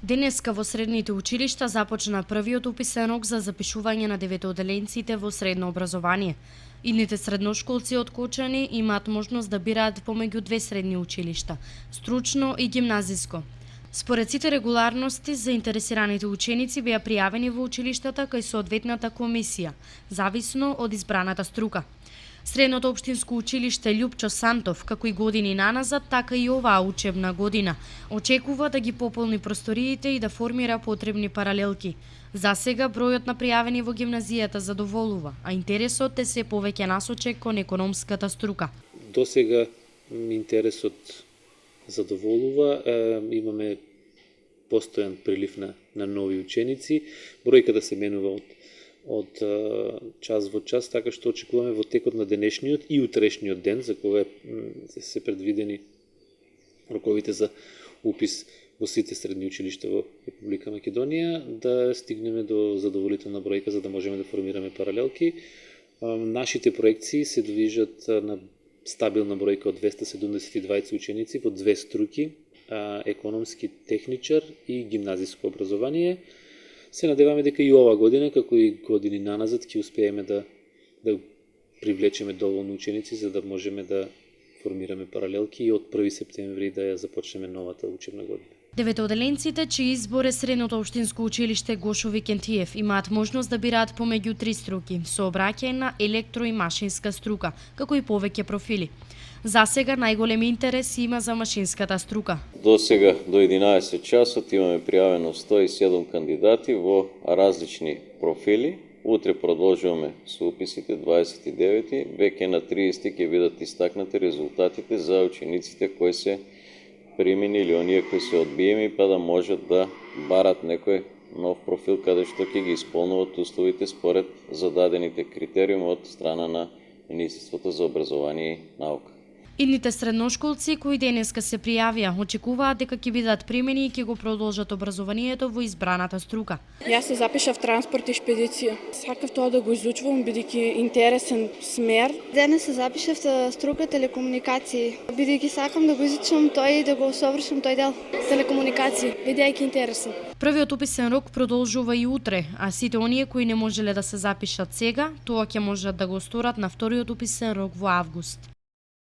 Денеска во средните училишта започна првиот уписен рок за запишување на деветоделенците во средно образование. Идните средношколци од Кочани имаат можност да бираат помеѓу две средни училишта – стручно и гимназиско. Според сите регуларности, заинтересираните ученици беа пријавени во училиштата кај соодветната комисија, зависно од избраната струка. Средното општинско училиште Љупчо Сантов, како и години наназад, така и оваа учебна година, очекува да ги пополни просториите и да формира потребни паралелки. За сега бројот на пријавени во гимназијата задоволува, а интересот е се повеќе насочен кон економската струка. До сега интересот задоволува, имаме постојан прилив на нови ученици, бројката се менува од час во час, така што очекуваме во текот на денешниот и утрешниот ден, за кога се предвидени роковите за упис во сите средни училишта во Република Македонија, да стигнеме до задоволителна бројка за да можеме да формираме паралелки. Нашите проекции се движат на стабилна бројка од 272 ученици во две струки, економски техничар и гимназиско образование. Се надеваме дека и ова година, како и години наназад, ќе успееме да привлечеме доволно ученици за да можеме да формираме паралелки и од 1 септември да ја започнеме новата учебна година. Деветоделенците, чиј избор е средното општинско училиште Гошо Викентиев, имаат можност да бираат помеѓу три струки, со обраќање на електро и машинска струка, како и повеќе профили. За сега најголем интерес има за машинската струка. До сега, до 11 часот, имаме пријавено 107 кандидати во различни профили. Утре продолжуваме со уписите 29, веќе на 30 ќе бидат истакнати резултатите за учениците кои се примени или оние кои се одбиеми, па да можат да барат некој нов профил каде што ќе ги исполнуват условите според зададените критериуми од страна на Министерството за образование и наука. Идните средношколци кои денеска се пријавија очекуваат дека ќе бидат примени и ќе го продолжат образованието во избраната струка. Јас се запишав транспорт и шпедиција. Сакав тоа да го изучувам бидејќи интересен смер. Денес се запишав струка телекомуникации, бидејќи сакам да го изучам тој и да го усовршам тој дел. Телекомуникации, бидејќи интересен. Првиот уписен рок продолжува и утре, а сите оние кои не можеле да се запишат сега, тоа ќе можат да го сторат на вториот уписен рок во август.